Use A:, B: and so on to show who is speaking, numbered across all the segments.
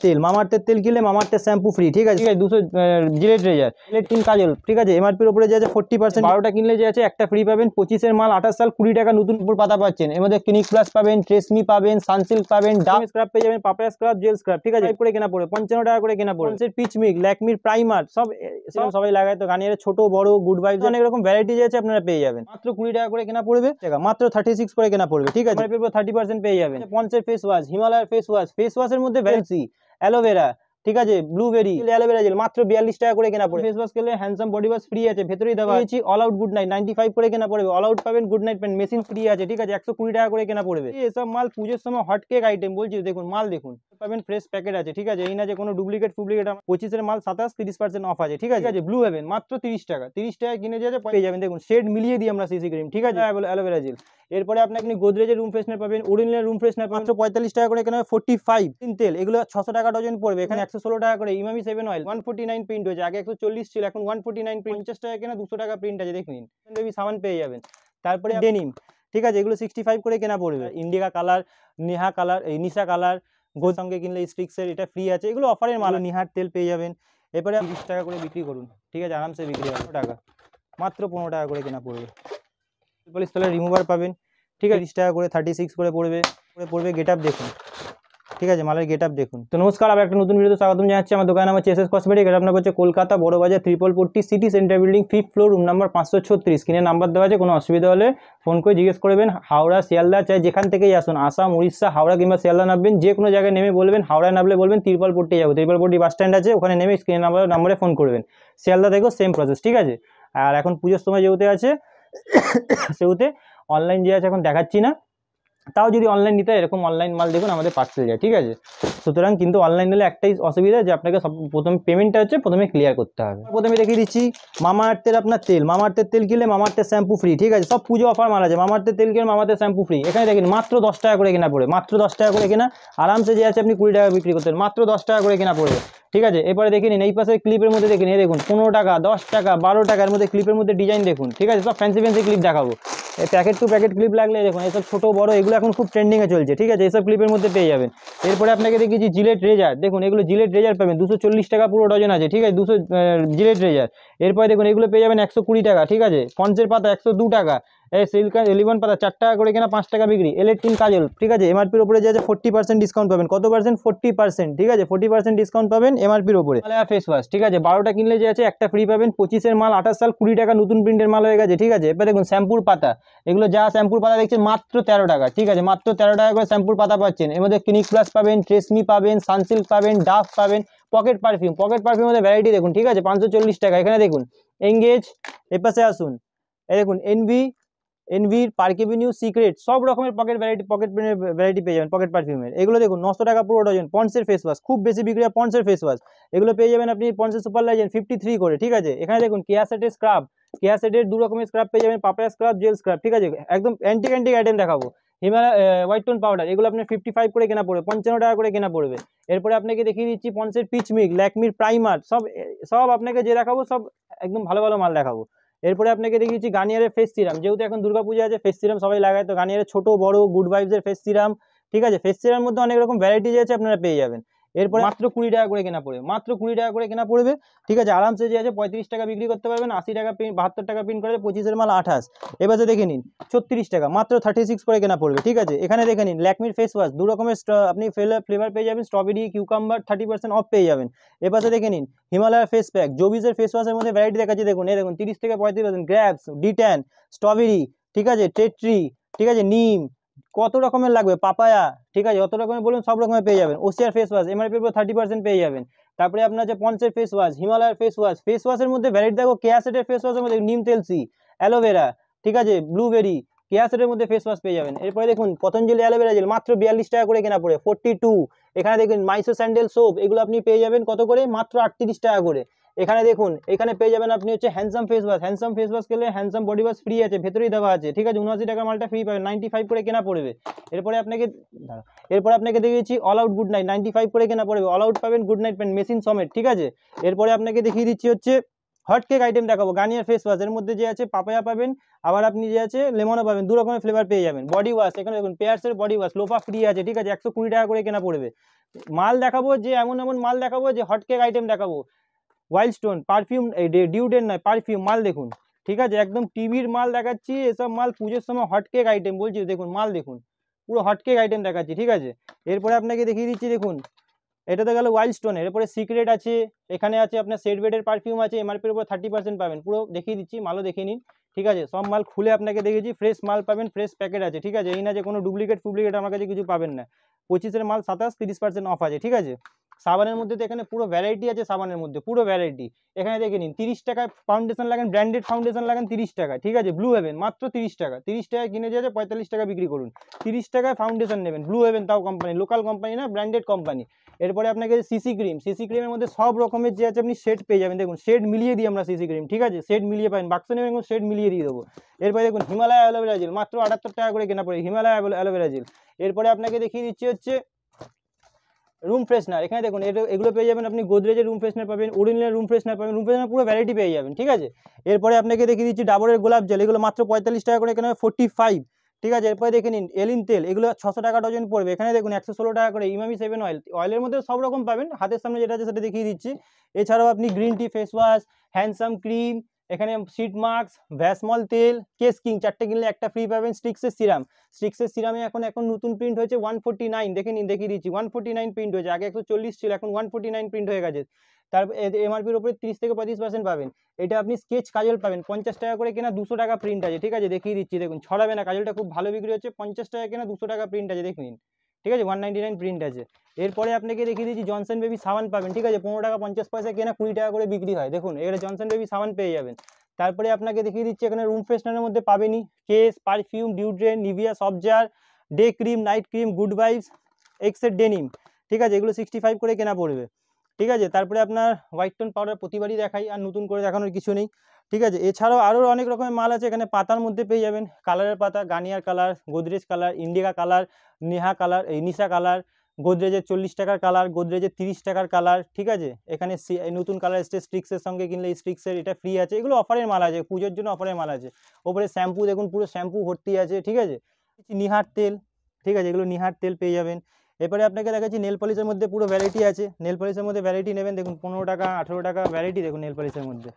A: তেল মামাআর্থের তেল কিনলে মামাআর্থের শ্যাম্পু ফ্রি, ঠিক আছে 200 জিলেট রেজার ইলেকট্রিন কাজল, ঠিক আছে এমআরপির উপরে যে আছে 40%, 12টা কিনলে যে আছে একটা ফ্রি পাবেন। 25-এর মাল 28 সাল 20 টাকা নতুন উপর পাতা পাচ্ছেন। এর মধ্যে ক্লিনিক প্লাস পাবেন, ট্রেসমি পাবেন, সানসিল্ক পাবেন, ডাভ স্ক্রাব পেয়ে যাবেন, পাপায়া স্ক্রাব, জেল স্ক্রাব, ঠিক আছে করে কেনা পড়বে 55 টাকা করে কেনা পড়বে। পিচ মিক, ল্যাকমির প্রাইমার সব সবাই লাগায় তো গার্নিয়ারের ছোট বড় গুড ভাইবস অনেক রকম ভ্যারাইটি আছে আপনারা পেয়ে যাবেন। মাত্র 20 টাকা করে কেনা পড়বে, মাত্র 36 করে কেনা পড়বে, ঠিক আছে 30% পেয়ে যাবেন। পন্সের ফেস ওয়াশ, হিমালয়ের ফেস ওয়াশের মধ্যে ভ্যারাইটি অ্যালোভেরা, ঠিক আছে ব্লুবেরি, অ্যালোভেরা জেল মাত্র 42 টাকা করে কেনা পড়বে। ফেস ওয়াশ খেলে হ্যান্ডসাম বডি ওয়াশ ফ্রি আছে, ভেতরেই দেওয়া আছে অল আউট গুড নাইট 95 করে কেনা পড়বে। অল আউট পাবেন, good night pen machine free আছে, ঠিক আছে 120 টাকা করে কেনা পড়বে। এসব মাল পুজোর সময় হট কেক আইটেম বলছি, দেখুন মাল দেখুন পাবেন, ফ্রেশ প্যাকেট আছে, ঠিক আছে এই না যে কোনো ডুপ্লিকেট 25-এর মাল 27-30% অফ আছে, ঠিক আছে ব্লু হেভেন মাত্র 30 টাকা কিনে যে পেয়ে যাবেন। দেখুন শেড মিলিয়ে দিই আমরা সিসি ক্রিম, ঠিক আছে অ্যালোভেরা জেল। এরপরে আপনি গোদরেজের রুম ফ্রেশনার পাবেন, ওরিজিনাল রুম ফ্রেশনার মাত্র 45 টাকা করে কেনা। 45 তিন তেল এগুলো 600 টাকা ডজন পড়বে, এখানে 116 টাকা করে। ইমামি 7 অয়েল 149 প্রিন্ট হয়েছে, আগে 140 ছিল এখন 149 প্রিন্ট, 50 টাকা কেনা 200 টাকা প্রিন্ট আছে দেখুন। বেবি সাবান পেয়ে যাবেন। তারপরে ডেনিম, ঠিক আছে এগুলো 65 করে কেনা পড়বে। ইন্ডিকা কালার, নেহা কালার, এই নিশা কালার গোর সঙ্গে কিনলে স্ট্রিক্সের এটা ফ্রি আছে, এগুলো অফারের মাল। নিহার তেল পেয়ে যাবেন। এরপরে 30 টাকা করে বিক্রি করুন, ঠিক আছে আরামসে বিক্রি হবে টাকা, মাত্র 15 টাকা করে কেনা পড়বে। পলিশ তলার রিমুভার পাবেন, ঠিক আছে 30 টাকা করে 36 করে পড়বে। গেট আপ দেখুন, ঠিক আছে মালের গেট আপ দেখুন। তো নমস্কার, আবার একটা নতুন ভিডিওতে স্বাগতম জানাচ্ছি। আমার দোকান নাম হচ্ছে এসএস কসমেটিক, এটা আপনার হচ্ছে Kolkata Barabazar 340 city centre building 5th floor room number 536। স্ক্রিনে নাম্বার দেওয়া আছে, কোনো অসুবিধা হলে ফোন করে জিজ্ঞেস করবেন। হাওড়া শিয়ালদা চাই যেখান থেকেই আসুন, আসাম উড়িষ্যা হাওড়া কিংবা শিয়ালদা নামবেন, যে কোনো জায়গায় নেমে বলবেন হাওড়ায় নামলে বলবেন তিরপালপট্টি যাবো, তিরপালপট্টি বাস স্ট্যান্ড আছে ওখানে নেমে স্ক্রিনে নাম্বারে ফোন করবেন। শিয়ালদা থেকেও সেম প্রসেস, ঠিক আছে। আর এখন পুজোর সময় যেহেতু আছে সেহেতু অনলাইন যে আছে এখন দেখাচ্ছি না, তাও যদি অনলাইন নিতে হয় এরকম অনলাইন মাল দেখুন আমাদের পার্সেল যায়, ঠিক আছে। সুতরাং কিন্তু অনলাইন নিলে একটাই অসুবিধা যে আপনাকে প্রথমে পেমেন্টটা হচ্ছে প্রথমে ক্লিয়ার করতে হবে। প্রথমে দেখিয়ে দিচ্ছি মামাআর্থের আপনার তেল, মামাআর্থের তেল কিনলে মামাআর্থের শ্যাম্পু ফ্রি, ঠিক আছে সব পুজো অফার মাল আছে। মামাআর্থের তেল কিনলে মামাআর্থের শ্যাম্পু ফ্রি, এখানে দেখেন মাত্র 10 টাকা করে কেনা পড়ে, মাত্র 10 টাকা করে কেনা আরামসে যে আছে আপনি 20 টাকা বিক্রি করতেন, মাত্র 10 টাকা করে কেনা পড়বে, ঠিক আছে। এরপরে দেখে নিন এই পাশে ক্লিপের মধ্যে দেখে নিন, এই দেখুন 15 টাকা 10 টাকা 12 টাকার মধ্যে ক্লিপের মধ্যে ডিজাইন দেখুন, ঠিক আছে সব ফ্যান্সি ক্লিপ দেখাবো। এই প্যাকেট টু প্যাকেট ক্লিপ লাগলে দেখুন এইসব ছোটো বড় এগুলো এখন খুব ট্রেন্ডিংয়ে চলছে, ঠিক আছে এইসব ক্লিপের মধ্যে পেয়ে যাবেন। এরপরে আপনাকে দেখিয়েছি জিলেট রেজার, দেখুন এগুলো জিলেট রেজার পাবেন 240 টাকা পুরো ডজন আছে, ঠিক আছে 200 জিলেট রেজার। এরপরে দেখুন এগুলো পেয়ে যাবেন 120 টাকা, ঠিক আছে পঞ্চের পাতা 102 টাকা, এই সিল্ক এলিভন পাতা 4 টাকা করে কেনা 5 টাকা বিক্রি। ইলেকট্রিন কাজল, ঠিক আছে এমআরপির উপরে যে আছে 40% ডিসকাউন্ট পাবেন, কত পার্সেন্ট 40%, ঠিক আছে 40% ডিসকাউন্ট পাবেন এমআরপির উপরে। হিমালয়া ফেস ওয়াশ, ঠিক আছে 12টা কিনলে যে আছে একটা ফ্রি পাবেন। 25-এর মাল 28 সাল 20 টাকা নতুন প্রিন্টের মাল হয়ে গেছে, ঠিক আছে। এবার দেখুন শ্যাম্পুর পাতা, এগুলো যা শ্যাম্পুর পাতা দেখছেন মাত্র 13 টাকা, ঠিক আছে মাত্র 13 টাকা করে শ্যাম্পুর পাতা পাচ্ছেন। এর মধ্যে ক্লিনিক প্লাস পাবেন, ট্রেসমি পাবেন, সানসিল্ক পাবেন, ডাভ পাবেন, পকেট পারফিউমের ভ্যারাইটি দেখুন, ঠিক আছে 540 টাকা। এখানে দেখুন এঙ্গেজ, এর পাশে আসুন এই দেখুন এনভির পার্ক এভিনিউ সিক্রেট সব রকমের পকেট ভ্যারাইটি পেয়ে যাবেন। পকেট পারফিউমের এগুলো দেখুন 900 টাকা পুরো ডজন। পন্সের ফেস ওয়াশ খুব বেশি বিক্রি হয়, পন্সের ফেস ওয়াশ এগুলো পেয়ে যাবেন আপনি পন্সের সুপার লাইজেন 53 করে, ঠিক আছে। এখানে দেখুন কেয়া সেটের স্ক্রাব, কেয়া সেটের 2 রকমের স্ক্রাব পেয়ে যাবেন, পাপায়া স্ক্রাব, জেল স্ক্রাব, ঠিক আছে একদম অ্যান্টিক আইটেম দেখাবো। হিমালয় হোয়াইট টোন পাউডার এগুলো আপনার 55 করে কেনা পড়বে, 55 টাকা করে কেনা পড়বে। এরপরে আপনাকে দেখিয়ে দিচ্ছি পন্সের পিচ মিক, ল্যাকমির প্রাইমার সব আপনাকে যে দেখাবো সব একদম ভালো ভালো মাল দেখাবো। এরপরে আপনাকে দেখিয়েছি গার্নিয়ারের ফেস সিরাম, যেহেতু এখন দুর্গাপূজা আছে ফেস সিরাম সবাই লাগায়, তো গার্নিয়ারের ছোট বড় গুড ভাইবসের ফেস সিরাম, ঠিক আছে ফেস সিরামের মধ্যে অনেক রকম ভ্যারাইটি আছে আপনারা পেয়ে যাবেন। এরপরে মাত্র 20 টাকা করে কেনা পড়বে, মাত্র 20 টাকা করে কেনা পড়বে, ঠিক আছে আরামসে যে আছে 35 টাকা বিক্রি করতে পারবেন। 80 টাকা প্রিন্ট 72 টাকা প্রিন্ট করে 25-এর মাল 28। এবারে দেখে নিন 36 টাকা মাত্র 36 করে কেনা পড়বে, ঠিক আছে। এখানে দেখে নিন ল্যাকমির ফেস ওয়াশ 2 রকমের আপনি ফ্লেভার পেয়ে যাবেন, স্ট্রবেরি কিউকাম্বার 30% অফ পেয়ে যাবেন। এবারে দেখে নিন হিমালয়ের ফেস প্যাক, জোবিসের ফেস ওয়াশের মধ্যে ভ্যারাইটি দেখাচ্ছি দেখুন, এই দেখুন 30 থেকে 35%, গ্র্যাবস, ডিট্যান, স্ট্রবেরি, ঠিক আছে টেট্রি, ঠিক আছে নিম, কত রকমের লাগবে পাপায়া, ঠিক আছে যত রকমের বলুন সব রকমের পেয়ে যাবেন। ওসিয়ার ফেস ওয়াশ এমআরপি উপর 30% পেয়ে যাবেন। তারপরে আপনার যে পন্সের ফেস ওয়াশ, হিমালয়ের ফেস ওয়াশের মধ্যে ভ্যারাইটি দেখো, কেয়া সেটের ফেস ওয়াশের মধ্যে নিম তেলসি, অ্যালোভেরা, ঠিক আছে ব্লুবেরি, কেয়া সেটের মধ্যে ফেস ওয়াশ পেয়ে যাবেন। এরপরে দেখুন পতঞ্জলি অ্যালোভেরা জেল মাত্র 42 টাকা করে কেনা পড়ে 42। এখানে দেখুন মাইসো স্যান্ডেল সোপ এগুলো আপনি পেয়ে যাবেন কত করে, মাত্র 38 টাকা করে। এখানে দেখুন এখানে পেয়ে যাবেন আপনি হচ্ছে হ্যান্ডসাম ফেস ওয়াশ খেলে হ্যান্ডসাম বডি ওয়াশ ফ্রি আছে, ভেতরেই দেওয়া আছে, ঠিক আছে 79 টাকা মালটা ফ্রি পাবেন, 95 করে কেনা পড়বে। এরপরে আপনাকে দেখিয়েছি অল আউট গুড নাইট 95 করে কেনা পড়বে, অল আউট পাবেন গুড নাইট পেন মেশিন সমেত, ঠিক আছে। এরপরে আপনাকে দেখিয়ে দিচ্ছি হচ্ছে হট কেক আইটেম দেখাবো, গার্নিয়ার ফেস ওয়াশ, এর মধ্যে যে আছে পাপায়া পাবেন, আবার আপনি যে আছে লেমনও পাবেন, দু রকমের ফ্লেভার পেয়ে যাবেন। বডি ওয়াশ, এখানে দেখুন পেয়ার্সের বডি ওয়াশ, লোফা ফ্রি আছে, ঠিক আছে, 120 টাকা করে কেনা পড়বে। মাল দেখাবো যে এমন এমন মাল দেখাবো যে হট কেক আইটেম দেখাবো, ওয়াইল্ড স্টোন পারফিউম, ডিউডেন নয় পারফিউম মাল দেখুন, ঠিক আছে, একদম টিভির মাল দেখাচ্ছি, এসব মাল পুজোর সময় হট কেক আইটেম বলছি, দেখুন মাল দেখুন, পুরো হট কেক আইটেম দেখাচ্ছি, ঠিক আছে। এরপরে আপনাকে দেখিয়ে দিচ্ছি, দেখুন এটা তো গেল ওয়াইল্ড স্টোনের, এরপরে সিক্রেট আছে, এখানে আছে আপনার সেট বেডের পারফিউম আছে, এমআরপির উপর 30% পাবেন, পুরো দেখিয়ে দিচ্ছি, মালও দেখে নিন, ঠিক আছে, সব মাল খুলে আপনাকে দেখিয়েছি, ফ্রেশ মাল পাবেন, ফ্রেশ প্যাকেট আছে, ঠিক আছে, এই না যে কোনো ডুপ্লিকেট আমার কাছে কিছু পাবেন না। 25-এর মাল 27-30% অফ আছে, ঠিক আছে। সাবানের মধ্যে তো এখানে পুরো ভ্যারাইটি আছে, সাবানের মধ্যে পুরো ভ্যারাইটি, এখানে দেখে নিন 30 টাকায় ফাউন্ডেশন লাগান, ব্র্যান্ডেড ফাউন্ডেশন লাগান 30 টাকা, ঠিক আছে, ব্লু হেভেন মাত্র 30 টাকা, 30 টাকায় কিনে যাচ্ছে 45 টাকা বিক্রি করুন, 30 টাকায় ফাউন্ডেশন নেবেন, ব্লু হেভেন তাও কোম্পানি, লোকাল কোম্পানি না, ব্র্যান্ডেড কোম্পানি। এরপরে আপনাকে সিসি ক্রিম, সিসি ক্রিমের মধ্যে সব রকমের যে আছে আপনি শেড পেয়ে যাবেন, দেখুন শেড মিলিয়ে দিই আমরা সিসি ক্রিম, ঠিক আছে, শেড মিলিয়ে পাবেন, বাক্স নেবেন শেড মিলিয়ে দিয়ে দেবো। এরপরে দেখুন হিমালয় অ্যালোভেরা জেল, মাত্র 78 টাকা করে কেনা পড়ে হিমালয় অ্যালোভেরা জেল। এরপরে আপনাকে দেখিয়ে দিচ্ছি হচ্ছে রুম ফ্রেশনার, এখানে দেখুন এগুলো পেয়ে যাবেন আপনি, গোদরেজের রুম ফ্রেশনার পাবেন, ওরিজিনাল রুম ফ্রেশনার পাবেন, রুম ফ্রেশনার পুরো ভ্যারাইটি পেয়ে যাবেন, ঠিক আছে। এরপরে আপনাকে দেখিয়ে দিচ্ছি ডাবরের গোলাপ জল, এগুলো মাত্র 45 টাকা করে কেনা, 45, ঠিক আছে। এরপরে দেখে নিন এলিন তেল, এগুলো 600 টাকা ডজন পড়বে, এখানে দেখুন 116 টাকা করে। ইমামি 7 অয়েল, অয়েলের মধ্যে সব রকম পাবেন, হাতের সামনে যেটা আছে সেটা দেখিয়ে দিচ্ছি। এছাড়াও আপনি green tea face wash, handsome cream, এখানে সিট মাস্ক, ভ্যাসমল তেল, কেস কিং 4টে কিনলে একটা ফ্রি পাবেন, স্টিক্সের সিরাম, স্টিক্সের সিরামে এখন নতুন প্রিন্ট হয়েছে 149, দেখে নিন দেখিয়ে দিচ্ছি 149 প্রিন্ট হয়েছে, আগে 140 ছিল, এখন 149 প্রিন্ট হয়ে গেছে। তারপর এমআরপির উপরে 30-35% পাবেন। এটা আপনি স্কেচ কাজল পাবেন 50 টাকা করে কেনা, 200 টাকা প্রিন্ট আছে, ঠিক আছে, দেখিয়ে দিচ্ছি, দেখুন ছড়াবে না, কাজলটা খুব ভালো বিক্রি হচ্ছে, 50 টাকা কেনা, 200 টাকা প্রিন্ট আছে, দেখুন, ঠিক আছে, 199 প্রিন্ট আছে। এরপরে আপনাকে দেখিয়ে দিচ্ছি জনসন বেবি সাবান পাবেন, ঠিক আছে, 15 টাকা 50 পয়সা কেনা, 20 টাকা করে বিক্রি হয়, দেখুন এখানে জনসন বেবি সাবান পেয়ে যাবেন। তারপরে আপনাকে দেখিয়ে দিচ্ছি এখানে রুম ফ্রেশনারের মধ্যে পাবেনই case, perfume, deodorant, Nivea soft jar, day cream, night cream, good vibes, এক্সের ডেনিম, ঠিক আছে, এগুলো 65 করে কেনা পড়বে, ঠিক আছে। তারপরে আপনার হোয়াইট টোন পাউডার প্রতিবারই দেখাই, আর নতুন করে দেখানোর কিছু নেই, ঠিক আছে। এছাড়াও আরও অনেক রকমের মাল আছে, এখানে পাতার মধ্যে পেয়ে যাবেন, কালারের পাতা, Garnier colour, Godrej colour, indica colour, Neha colour, এই নিশা কালার, গোদরেজের 40 টাকার কালার, গোদরেজের 30 টাকার কালার, ঠিক আছে। এখানে নতুন কালার এসছে, স্ট্রিক্সের সঙ্গে কিনলে স্ট্রিক্সের এটা ফ্রি আছে, এগুলো অফারের মাল আছে, পুজোর জন্য অফারের মাল আছে। ওপরে শ্যাম্পু দেখুন, পুরো শ্যাম্পু ভর্তি আছে, ঠিক আছে, নিহার তেল, ঠিক আছে, এগুলো নিহার তেল পেয়ে যাবেন। এরপরে আপনাকে দেখাচ্ছি নেল পলিশের মধ্যে পুরো ভ্যারাইটি আছে, নেল পলিশের মধ্যে ভ্যারাইটি নেবেন, দেখুন 15 টাকা 18 টাকা ভ্যারাইটি, দেখুন নেল পলিশের মধ্যে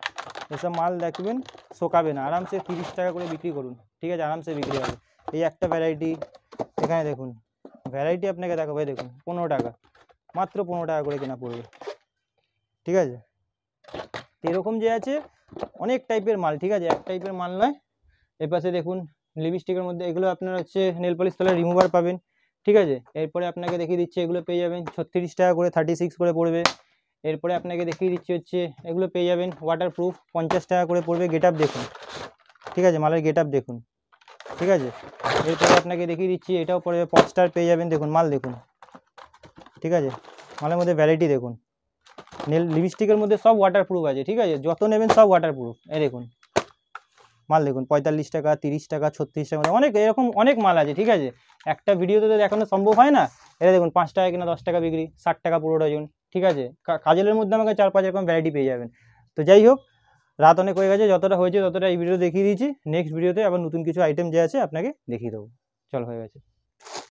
A: এসব মাল দেখবেন, শোকাবে না, আরামসে 30 টাকা করে বিক্রি করুন, ঠিক আছে, আরামসে বিক্রি হবে। এই একটা ভ্যারাইটি, এখানে দেখুন ভ্যারাইটি আপনাকে দেখাবো, দেখুন 15 টাকা, মাত্র 15 টাকা করে কেনা পড়বে, ঠিক আছে। এরকম যে আছে অনেক টাইপের মাল, ঠিক আছে, এক টাইপের মাল নয়। এর পাশে দেখুন লিপস্টিকের মধ্যে এগুলো আপনার হচ্ছে নেল পলিশ তলার রিমুভার পাবেন, ঠিক আছে। এরপরে আপনাকে দেখিয়ে দিচ্ছি এগুলো পেয়ে যাবেন 36 টাকা করে, 36 করে পড়বে। এরপরে আপনাকে দেখিয়ে দিচ্ছি হচ্ছে এগুলো পেয়ে যাবেন ওয়াটারপ্রুফ, 50 টাকা করে পড়বে, গেট আপ দেখুন, ঠিক আছে, মালের গেট আপ দেখুন, ঠিক আছে। এরপরে আপনাকে দেখিয়ে দিচ্ছি এটাও পড়বে, পপস্টার পেয়ে যাবেন, দেখুন মাল দেখুন, ঠিক আছে, মালের মধ্যে ভ্যারাইটি দেখুন, লিপস্টিকের মধ্যে সব ওয়াটারপ্রুফ আছে, ঠিক আছে, যত নেবেন সব ওয়াটারপ্রুফ। এই দেখুন মাল দেখুন 45 টাকা, 30 টাকা, 36 টাকা, অনেক এরকম অনেক মাল আছে, ঠিক আছে, একটা ভিডিওতে তো দেখানো সম্ভব হয় না। এটা দেখুন 5 টাকা কিনা 10 টাকা বিক্রি, 60 টাকা পুরো ডজন, ঠিক আছে। কাজলের মধ্যে আমাকে 4-5 রকম ভ্যারাইটি পেয়ে যাবেন। তো যাই হোক, রাত অনেক হয়ে গেছে, যতটা হয়েছে ততটা এই ভিডিও দেখিয়ে দিয়েছি, নেক্সট ভিডিওতে আবার নতুন কিছু আইটেম যে আছে আপনাকে দেখিয়ে দেবো। চল, হয়ে গেছে।